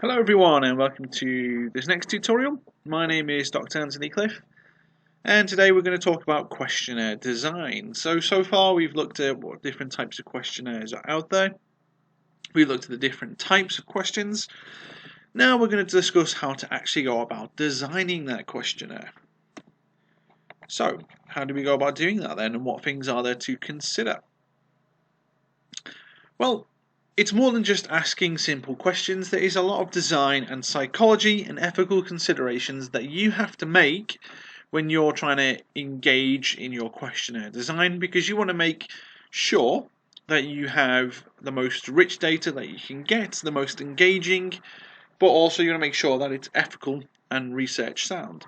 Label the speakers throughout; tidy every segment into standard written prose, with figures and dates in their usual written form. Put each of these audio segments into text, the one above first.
Speaker 1: Hello everyone and welcome to this next tutorial. My name is Dr. Anthony Cliff and today we're going to talk about questionnaire design. So far we've looked at what different types of questionnaires are out there. We've looked at the different types of questions. Now we're going to discuss how to actually go about designing that questionnaire. So how do we go about doing that then, and what things are there to consider? Well, it's more than just asking simple questions. There is a lot of design and psychology and ethical considerations that you have to make when you're trying to engage in your questionnaire design, because you want to make sure that you have the most rich data that you can get, the most engaging, but also you want to make sure that it's ethical and research sound.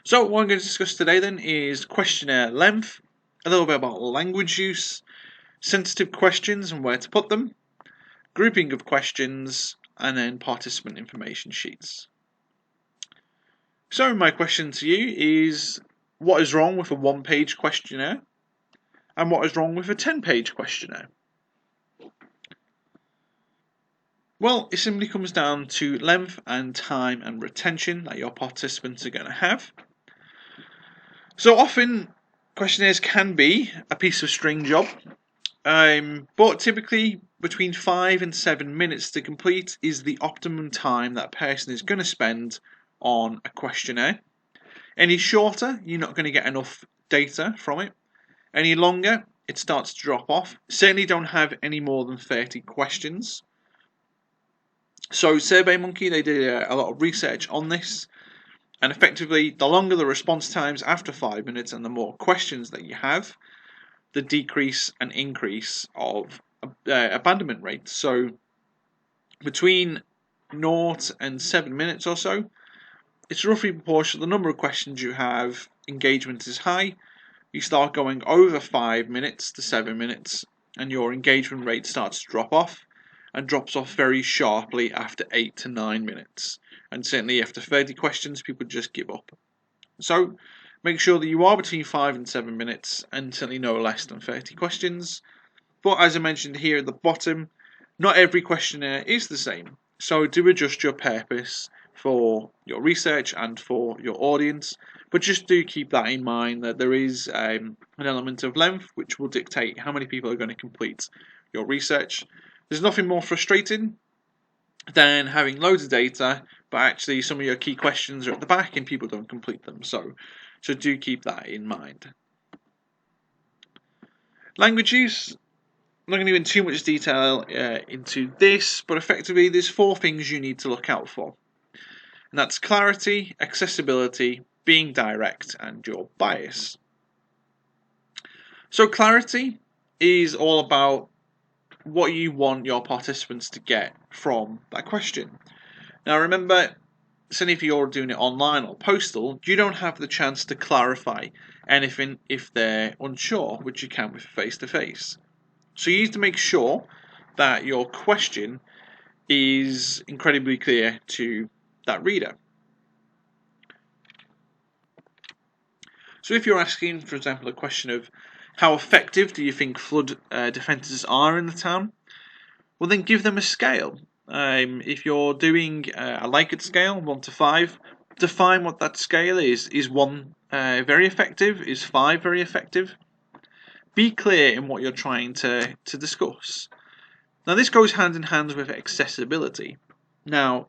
Speaker 1: So what I'm going to discuss today then is questionnaire length, a little bit about language use, sensitive questions and where to put them, grouping of questions, and then participant information sheets. So my question to you is, what is wrong with a one-page questionnaire and what is wrong with a 10-page questionnaire? Well, it simply comes down to length and time and retention that your participants are going to have. So often questionnaires can be a piece of string job, but typically between 5 and 7 minutes to complete is the optimum time that a person is going to spend on a questionnaire. Any shorter, you're not going to get enough data from it. Any longer, it starts to drop off. Certainly don't have any more than 30 questions. So SurveyMonkey, they did a lot of research on this, and effectively the longer the response times after 5 minutes and the more questions that you have, the decrease and increase of abandonment rate. So between 0 and 7 minutes or so, it's roughly proportional. The number of questions you have, engagement is high. You start going over 5 minutes to 7 minutes and your engagement rate starts to drop off, and drops off very sharply after 8 to 9 minutes. And certainly after 30 questions, people just give up. So make sure that you are between 5 and 7 minutes and certainly no less than 30 questions. But as I mentioned here at the bottom, not every questionnaire is the same. So do adjust your purpose for your research and for your audience. But just do keep that in mind, that there is an element of length which will dictate how many people are going to complete your research. There's nothing more frustrating than having loads of data, but actually some of your key questions are at the back and people don't complete them. So do keep that in mind. Language use. I'm not going to go into too much detail into this, but effectively there's 4 things you need to look out for. And that's clarity, accessibility, being direct, and your bias. So clarity is all about what you want your participants to get from that question. Now remember, certainly if you're doing it online or postal, you don't have the chance to clarify anything if they're unsure, which you can with face-to-face. So you need to make sure that your question is incredibly clear to that reader. So if you're asking, for example, a question of how effective do you think flood defences are in the town, well then give them a scale. If you're doing a Likert scale, 1 to 5, define what that scale is. Is 1 very effective? Is 5 very effective? Be clear in what you're trying to discuss. Now this goes hand in hand with accessibility. Now,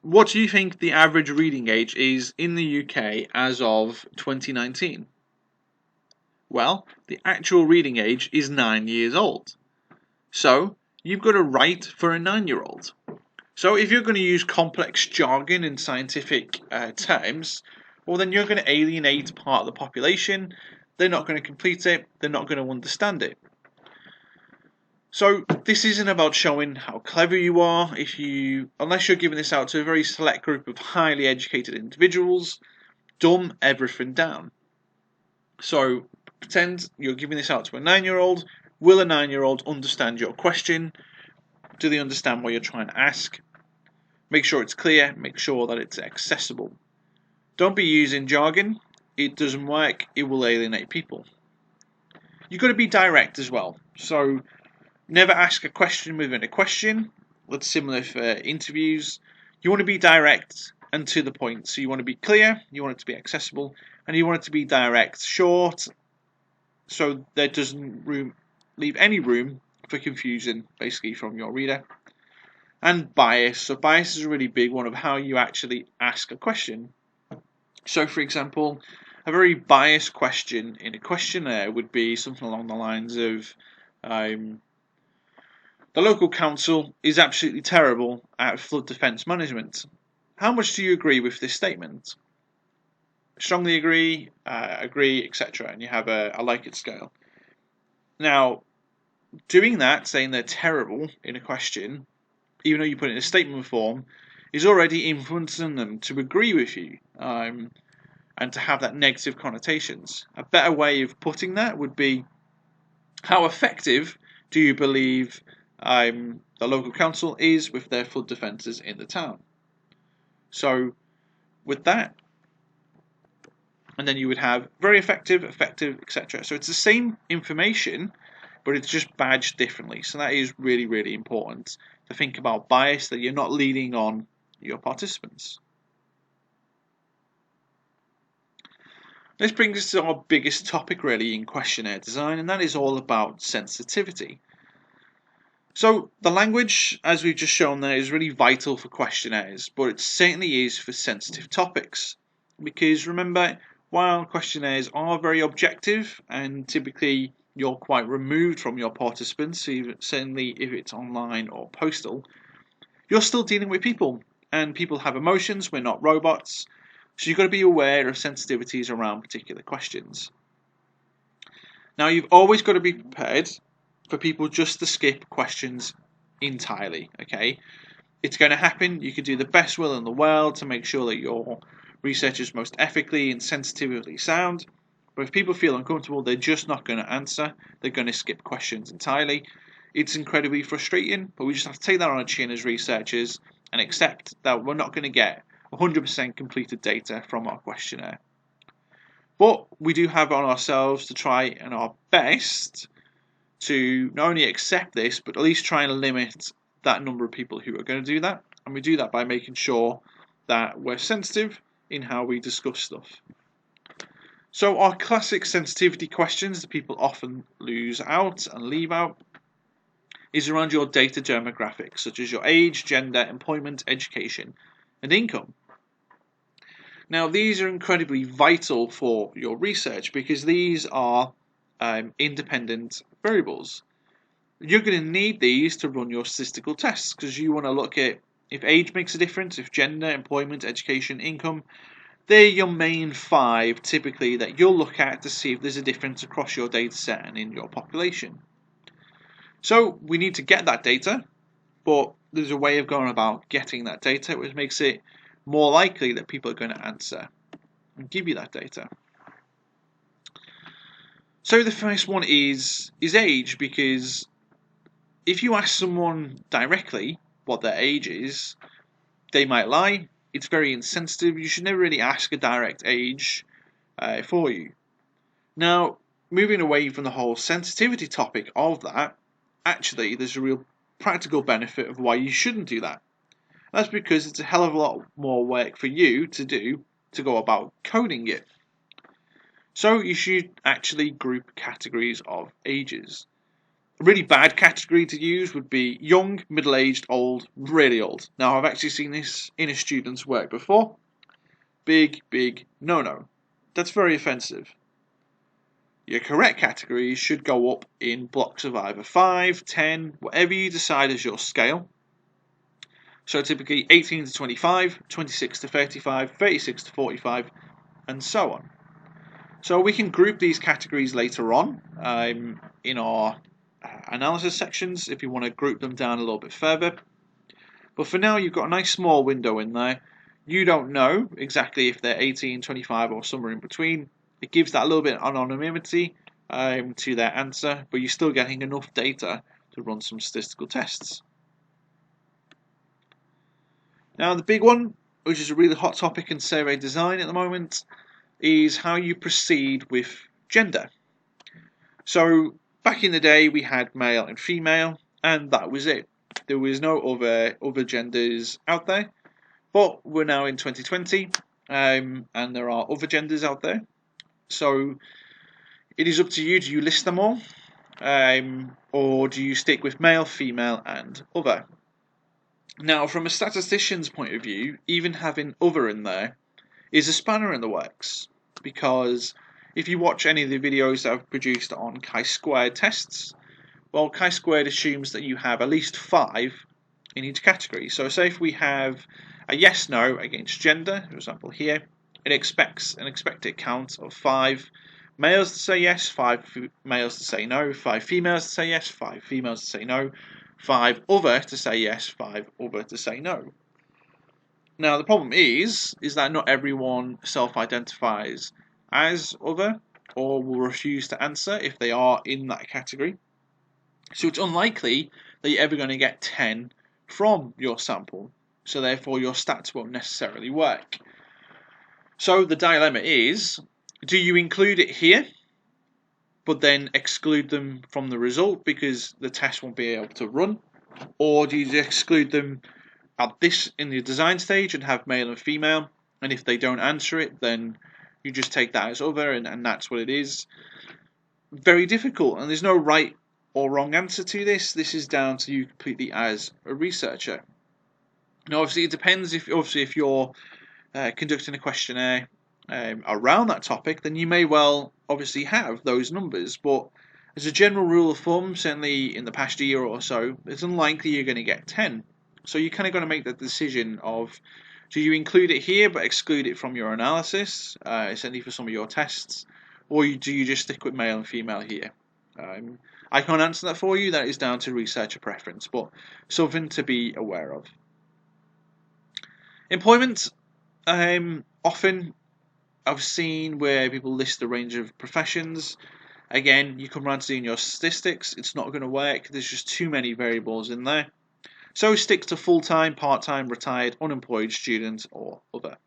Speaker 1: what do you think the average reading age is in the UK as of 2019? Well, the actual reading age is 9 years old. So you've got to write for a 9-year-old. So if you're going to use complex jargon and scientific terms, well then you're going to alienate part of the population. They're not going to complete it, they're not going to understand it. So this isn't about showing how clever you are. Unless you're giving this out to a very select group of highly educated individuals, dumb everything down. So pretend you're giving this out to a 9-year-old. Will a 9-year-old understand your question? Do they understand what you're trying to ask? Make sure it's clear, make sure that it's accessible. Don't be using jargon. It doesn't work, it will alienate people. You've got to be direct as well. So never ask a question within a question. That's similar for interviews. You want to be direct and to the point. So you want to be clear, you want it to be accessible, and you want it to be direct, short, so there doesn't leave any room for confusion, basically, from your reader. And bias. So bias is a really big one of how you actually ask a question. So, for example, a very biased question in a questionnaire would be something along the lines of, the local council is absolutely terrible at flood defence management. How much do you agree with this statement? Strongly agree, etc. And you have a like it scale. Now, doing that, saying they're terrible in a question, even though you put it in a statement form, is already influencing them to agree with you and to have that negative connotations. A better way of putting that would be, how effective do you believe the local council is with their flood defences in the town? So with that, and then you would have very effective, etc. So it's the same information, but it's just badged differently. So that is really, really important to think about bias, that you're not leading on your participants. This brings us to our biggest topic really in questionnaire design, and that is all about sensitivity. So the language, as we've just shown there, is really vital for questionnaires, but it certainly is for sensitive topics. Because remember, while questionnaires are very objective and typically you're quite removed from your participants, certainly if it's online or postal, you're still dealing with people, and people have emotions, we're not robots, so you've got to be aware of sensitivities around particular questions. Now, you've always got to be prepared for people just to skip questions entirely, okay? It's going to happen. You can do the best will in the world to make sure that your research is most ethically and sensitively sound, but if people feel uncomfortable, they're just not going to answer. They're going to skip questions entirely. It's incredibly frustrating, but we just have to take that on our chin as researchers and accept that we're not going to get 100% completed data from our questionnaire. But we do have it on ourselves to try and our best to not only accept this, but at least try and limit that number of people who are going to do that. And we do that by making sure that we're sensitive in how we discuss stuff. So our classic sensitivity questions that people often lose out and leave out is around your data demographics, such as your age, gender, employment, education, and income. Now, these are incredibly vital for your research because these are independent variables. You're going to need these to run your statistical tests because you want to look at if age makes a difference, if gender, employment, education, income. They're your main 5 typically that you'll look at to see if there's a difference across your data set and in your population. So we need to get that data, but there's a way of going about getting that data which makes it more likely that people are going to answer and give you that data. So the first one is age, because if you ask someone directly what their age is, they might lie. It's very insensitive. You should never really ask a direct age for you. Now, moving away from the whole sensitivity topic of that, actually there's a real practical benefit of why you shouldn't do that. That's because it's a hell of a lot more work for you to do to go about coding it. So you should actually group categories of ages. A really bad category to use would be young, middle-aged, old, really old. Now, I've actually seen this in a student's work before. Big no-no. That's very offensive. Your correct categories should go up in blocks of either 5, 10, whatever you decide as your scale. So typically 18 to 25, 26 to 35, 36 to 45, and so on. So we can group these categories later on in our analysis sections if you want to group them down a little bit further. But for now, you've got a nice small window in there. You don't know exactly if they're 18, 25, or somewhere in between. It gives that little bit of anonymity to their answer, but you're still getting enough data to run some statistical tests. Now, the big one, which is a really hot topic in survey design at the moment, is how you proceed with gender. So back in the day, we had male and female, and that was it. there was no other genders out there, but we're now in 2020, and there are other genders out there. So it is up to you. Do you list them all, or do you stick with male, female, and other? Now, from a statistician's point of view, even having other in there is a spanner in the works, because if you watch any of the videos that I've produced on chi-squared tests, well, chi-squared assumes that you have at least 5 in each category. So say if we have a yes-no against gender, for example here, it expects an expected count of 5 males to say yes, 5 males to say no, 5 females to say yes, 5 females to say no, 5 other to say yes, 5 other to say no. Now the problem is that not everyone self-identifies as other, or will refuse to answer if they are in that category. So it's unlikely that you're ever going to get 10 from your sample, so therefore your stats won't necessarily work. So the dilemma is, do you include it here, but then exclude them from the result because the test won't be able to run? Or do you exclude them at this in the design stage and have male and female, and if they don't answer it, then you just take that as other, and that's what it is? Very difficult, and there's no right or wrong answer to this. This is down to you completely as a researcher. Now, obviously, it depends if you're conducting a questionnaire around that topic, then you may well obviously have those numbers. But as a general rule of thumb, certainly in the past year or so, it's unlikely you're going to get 10. So you're kind of going to make the decision of, do you include it here but exclude it from your analysis, certainly for some of your tests, or do you just stick with male and female here? I can't answer that for you. That is down to researcher preference, but something to be aware of. Employment. Often I've seen where people list a range of professions. Again, you come around to doing your statistics, it's not going to work. There's just too many variables in there. So stick to full-time, part-time, retired, unemployed, student, or other.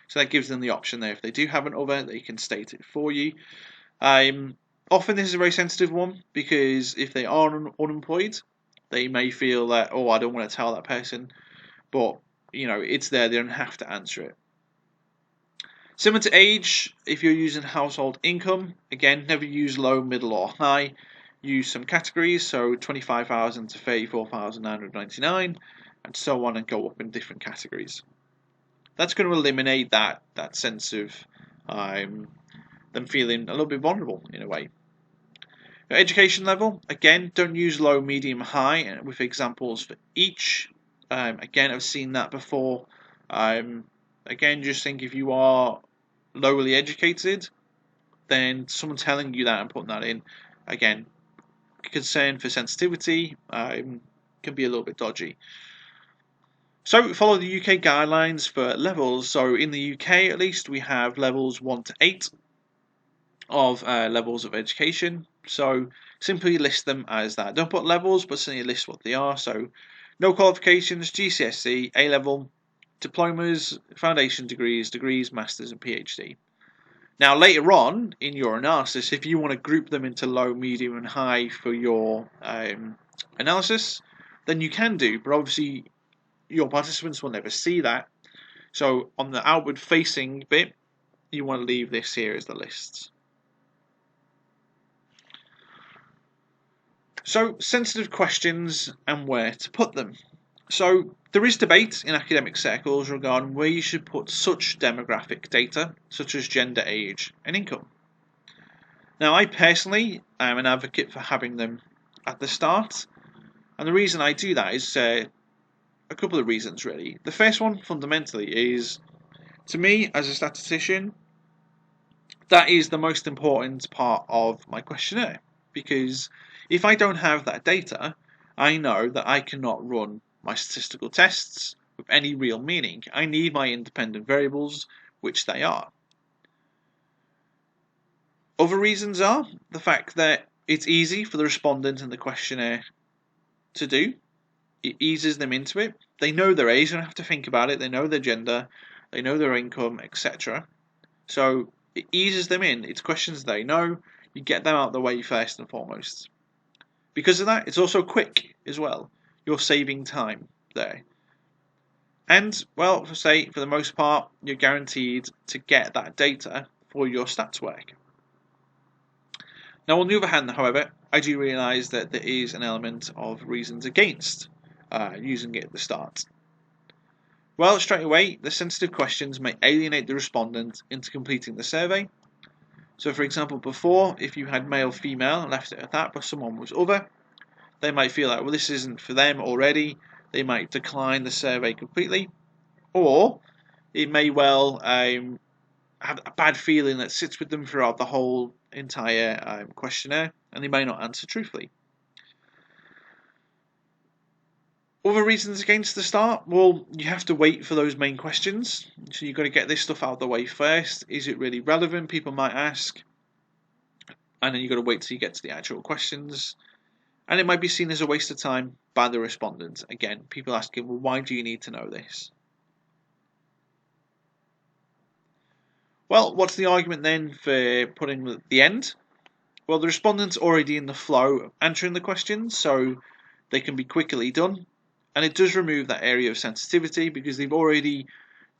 Speaker 1: So that gives them the option there. If they do have an other, they can state it for you. Often this is a very sensitive one, because if they are unemployed, they may feel that, oh, I don't want to tell that person, but it's there, they don't have to answer it. Similar to age, if you're using household income, again, never use low, middle, or high. Use some categories, so 25,000 to 34,999, and so on, and go up in different categories. That's going to eliminate that sense of them feeling a little bit vulnerable in a way. Education level, again, don't use low, medium, high with examples for each. Again, I've seen that before. Again, just think if you are lowly educated, then someone telling you that and putting that in, again, concern for sensitivity can be a little bit dodgy. So follow the UK guidelines for levels. So in the UK, at least, we have levels 1 to 8 of levels of education. So simply list them as that. Don't put levels, but simply list what they are. So no qualifications, GCSE, A-level, diplomas, foundation degrees, masters, and PhD. Now later on in your analysis, if you want to group them into low, medium, and high for your analysis, then you can do, but obviously your participants will never see that. So on the outward facing bit, you want to leave this here as the lists. So sensitive questions and where to put them. So there is debate in academic circles regarding where you should put such demographic data, such as gender, age, and income. Now, I personally am an advocate for having them at the start, and the reason I do that is a couple of reasons, really. The first one, fundamentally, is, to me, as a statistician, that is the most important part of my questionnaire, because if I don't have that data, I know that I cannot run my statistical tests with any real meaning. I need my independent variables, which they are. Other reasons are the fact that it's easy for the respondent in the questionnaire to do. It eases them into it. They know their age, they don't have to think about it. They know their gender, they know their income, etc. So it eases them in. It's questions they know. You get them out of the way first and foremost. Because of that, it's also quick as well. you're saving time there. And, well, for the most part, you're guaranteed to get that data for your stats work. Now, on the other hand, however, I do realise that there is an element of reasons against using it at the start. Well, straight away, the sensitive questions may alienate the respondent into completing the survey. So, for example, before, if you had male, female, and left it at that, but someone was other, they might feel like, well, this isn't for them already. They might decline the survey completely. Or it may well have a bad feeling that sits with them throughout the whole entire questionnaire, and they may not answer truthfully. Other reasons against the start? Well, you have to wait for those main questions. So you've got to get this stuff out of the way first. Is it really relevant? People might ask. And then you've got to wait till you get to the actual questions. And it might be seen as a waste of time by the respondent. Again, people asking, well, why do you need to know this? Well, what's the argument then for putting at the end? Well, the respondent's already in the flow of answering the questions, so they can be quickly done. And it does remove that area of sensitivity because they've already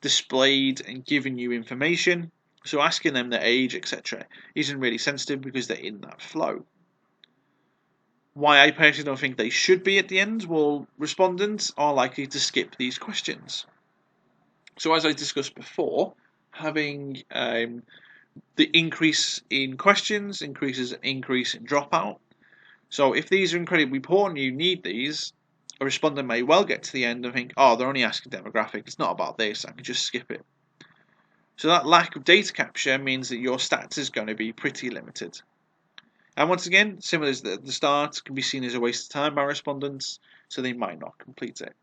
Speaker 1: displayed and given you information. So asking them their age, etc., isn't really sensitive because they're in that flow. Why I personally don't think they should be at the end? Well, respondents are likely to skip these questions. So as I discussed before, having the increase in questions increases an increase in dropout. So if these are incredibly important, you need these, a respondent may well get to the end and think, oh, they're only asking demographic, it's not about this, I can just skip it. So that lack of data capture means that your stats is going to be pretty limited. And once again, similar as the start, can be seen as a waste of time by respondents, so they might not complete it.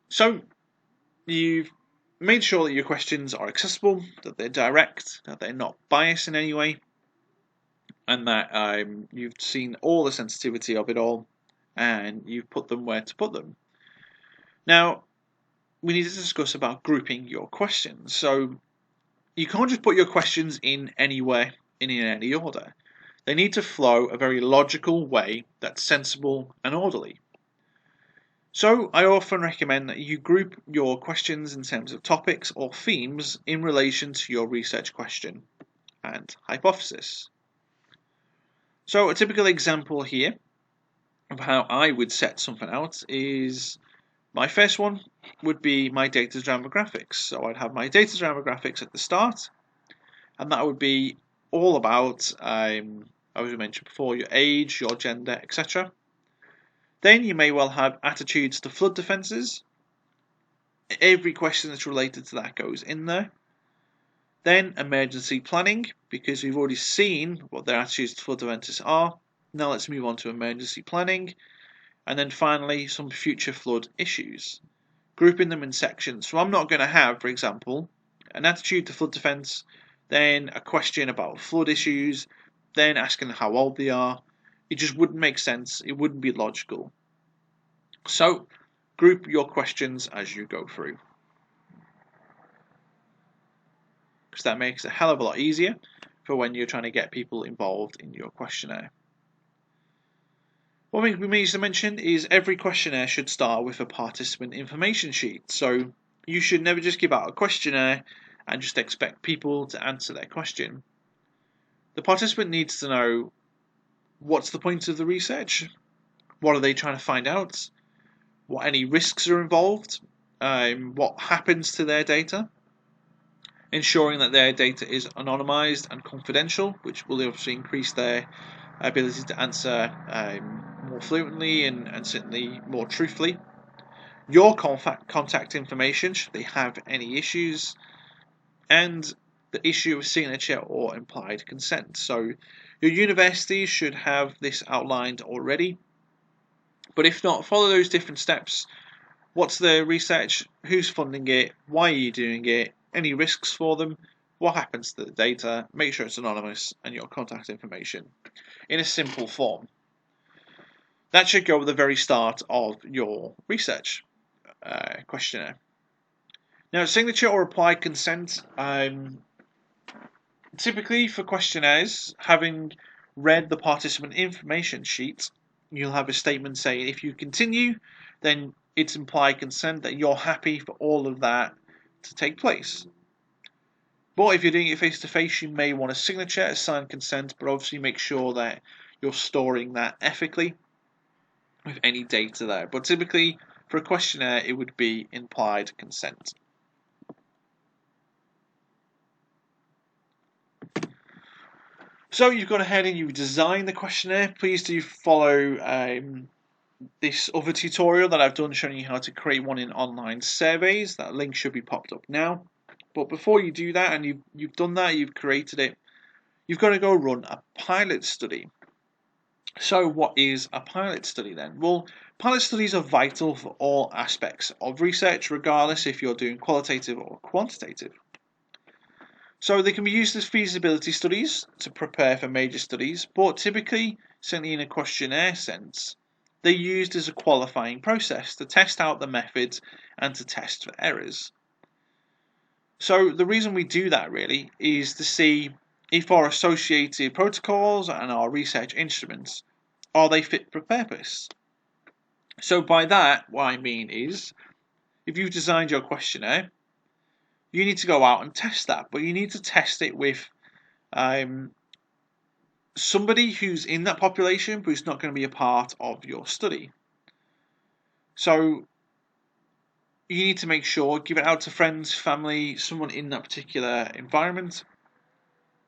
Speaker 1: So you've made sure that your questions are accessible, that they're direct, that they're not biased in any way, and that you've seen all the sensitivity of it all, and you've put them where to put them. Now, we need to discuss about grouping your questions. So you can't just put your questions in anywhere in any order. They need to flow a very logical way that's sensible and orderly. So I often recommend that you group your questions in terms of topics or themes in relation to your research question and hypothesis. So a typical example here of how I would set something out is my first one would be my data demographics. So I'd have my data demographics at the start, and that would be all about, as we mentioned before, your age, your gender, etc. Then you may well have attitudes to flood defences. Every question that's related to that goes in there. Then emergency planning, because we've already seen what their attitudes to flood defences are. Now let's move on to emergency planning. And then finally, some future flood issues, grouping them in sections. So I'm not going to have, for example, an attitude to flood defence, then a question about flood issues, then asking how old they are. It just wouldn't make sense. It wouldn't be logical. So group your questions as you go through, because that makes it a hell of a lot easier for when you're trying to get people involved in your questionnaire. One thing we need to mention is every questionnaire should start with a participant information sheet. So you should never just give out a questionnaire and just expect people to answer their question. The participant needs to know what's the point of the research, what are they trying to find out, what any risks are involved, what happens to their data, ensuring that their data is anonymized and confidential, which will obviously increase their ability to answer more fluently and certainly more truthfully. Your contact information, should they have any issues, and the issue of signature or implied consent. So your university should have this outlined already, but if not, follow those different steps. What's the research? Who's funding it? Why are you doing it? Any risks for them? What happens to the data? Make sure it's anonymous, and your contact information in a simple form. That should go at the very start of your research questionnaire. Now, signature or implied consent, typically for questionnaires, having read the participant information sheet, you'll have a statement saying if you continue, then it's implied consent that you're happy for all of that to take place. But if you're doing it face to face, you may want a signature, a signed consent, but obviously make sure that you're storing that ethically with any data there. But typically, for a questionnaire, it would be implied consent. So you've gone ahead and you've designed the questionnaire. Please do follow this other tutorial that I've done showing you how to create one in online surveys. That link should be popped up now. But before you do that, and you've done that, you've created it, you've got to go run a pilot study. So what is a pilot study then? Well, pilot studies are vital for all aspects of research, regardless if you're doing qualitative or quantitative. So they can be used as feasibility studies to prepare for major studies, but typically, certainly in a questionnaire sense, they're used as a qualifying process to test out the methods and to test for errors. So the reason we do that really is to see if our associated protocols and our research instruments, are they fit for purpose? So by that, what I mean is, if you've designed your questionnaire, you need to go out and test that, but you need to test it with somebody who's in that population, but who's not going to be a part of your study. So you need to make sure, give it out to friends, family, someone in that particular environment.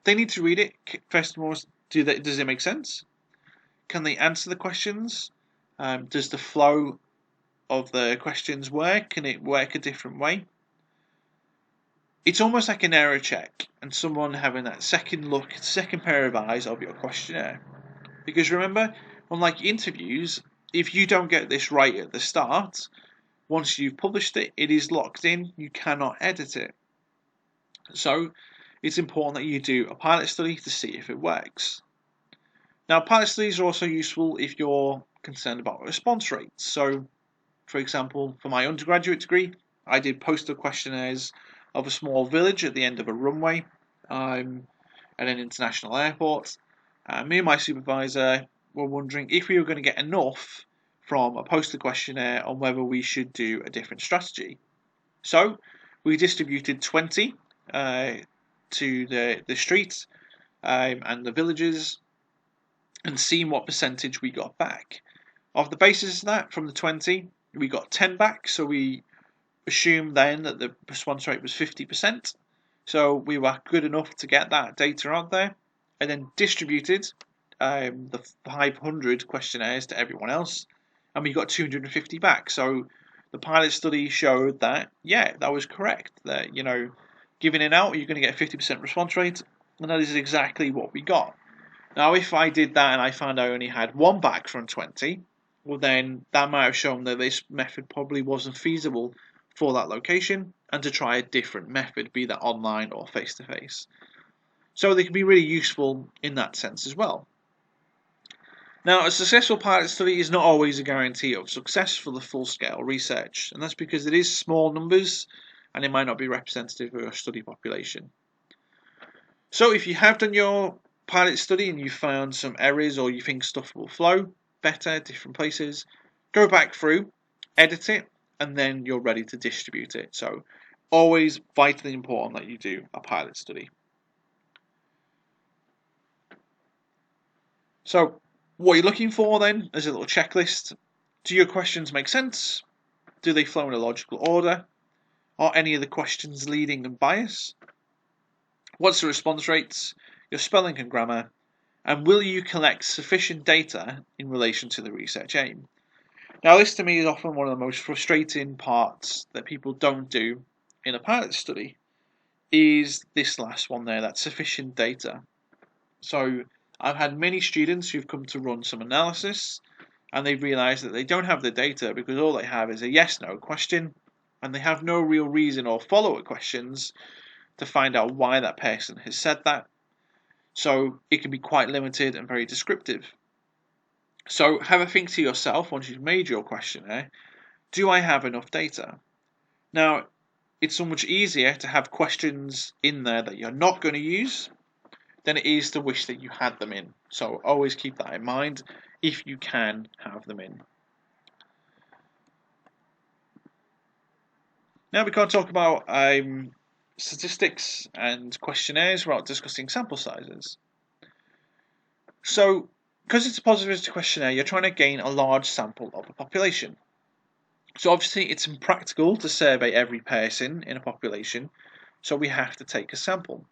Speaker 1: They need to read it. First of all, does it make sense? Can they answer the questions? Does the flow of the questions work? Can it work a different way? It's almost like an error check and someone having that second look, second pair of eyes of your questionnaire. Because remember, unlike interviews, if you don't get this right at the start, once you've published it, it is locked in, you cannot edit it. So it's important that you do a pilot study to see if it works. Now, pilot studies are also useful if you're concerned about response rates. So, for example, for my undergraduate degree, I did postal questionnaires of a small village at the end of a runway at an international airport. Me and my supervisor were wondering if we were going to get enough from a postal questionnaire on whether we should do a different strategy. So we distributed 20 to the streets and the villages and seen what percentage we got back. Off the basis of that, from the 20, we got 10 back, so we assumed then that the response rate was 50%. So we were good enough to get that data out there, and then distributed the 500 questionnaires to everyone else, and we got 250 back. So the pilot study showed that, yeah, that was correct. That, giving it out, you're going to get a 50% response rate, and that is exactly what we got. Now, if I did that and I found I only had one back from 20, well then that might have shown that this method probably wasn't feasible for that location and to try a different method, be that online or face-to-face. So they can be really useful in that sense as well. Now, a successful pilot study is not always a guarantee of success for the full-scale research, and that's because it is small numbers and it might not be representative of your study population. So if you have done your pilot study and you found some errors or you think stuff will flow better, different places, go back through, edit it, and then you're ready to distribute it. So always vitally important that you do a pilot study. So what you're looking for then is a little checklist. Do your questions make sense? Do they flow in a logical order? Are any of the questions leading and biased? What's the response rates? Your spelling and grammar? And will you collect sufficient data in relation to the research aim? Now, this to me is often one of the most frustrating parts that people don't do in a pilot study, is this last one there, that sufficient data. So I've had many students who've come to run some analysis and they've realised that they don't have the data because all they have is a yes-no question and they have no real reason or follow-up questions to find out why that person has said that. So it can be quite limited and very descriptive. So have a think to yourself once you've made your questionnaire, do I have enough data? Now, it's so much easier to have questions in there that you're not going to use than it is to wish that you had them in. So always keep that in mind if you can have them in. Now we can't talk about statistics and questionnaires without discussing sample sizes. So, because it's a positivity questionnaire, you're trying to gain a large sample of a population. So obviously it's impractical to survey every person in a population, so we have to take a sample.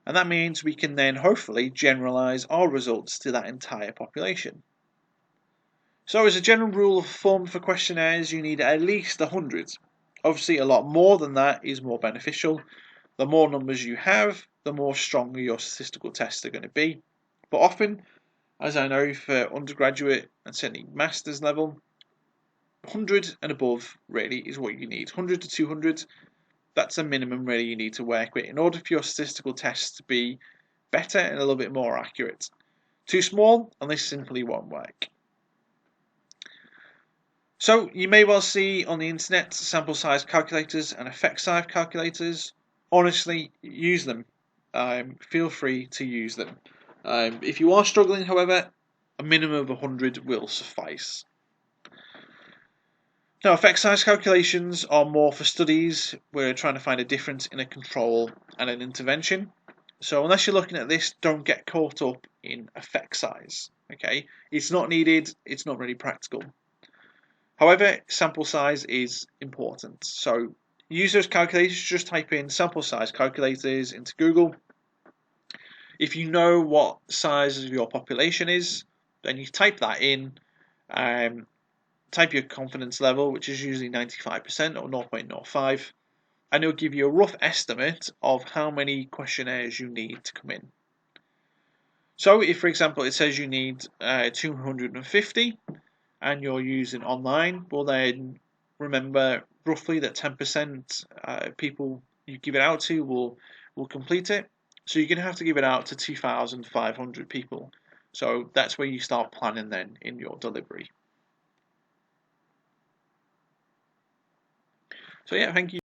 Speaker 1: And that means we can then hopefully generalize our results to that entire population. So as a general rule of thumb for questionnaires, you need at least 100. Obviously a lot more than that is more beneficial. The more numbers you have, the more stronger your statistical tests are going to be. But often, as I know for undergraduate and certainly master's level, 100 and above really is what you need. 100 to 200, that's a minimum really you need to work with in order for your statistical tests to be better and a little bit more accurate. Too small and they simply won't work. So you may well see on the internet sample size calculators and effect size calculators. Honestly, use them. Feel free to use them. If you are struggling, however, a minimum of 100 will suffice. Now, effect size calculations are more for studies where you're trying to find a difference in a control and an intervention. So unless you're looking at this, don't get caught up in effect size. Okay, it's not needed, it's not really practical. However, sample size is important. So use those calculators, just type in sample size calculators into Google. If you know what size of your population is, then you type that in. Type your confidence level, which is usually 95% or 0.05, and it'll give you a rough estimate of how many questionnaires you need to come in. So if, for example, it says you need 250 and you're using online, well then remember roughly that 10% people you give it out to will complete it. So you're going to have to give it out to 2,500 people. So that's where you start planning then in your delivery. So yeah, thank you.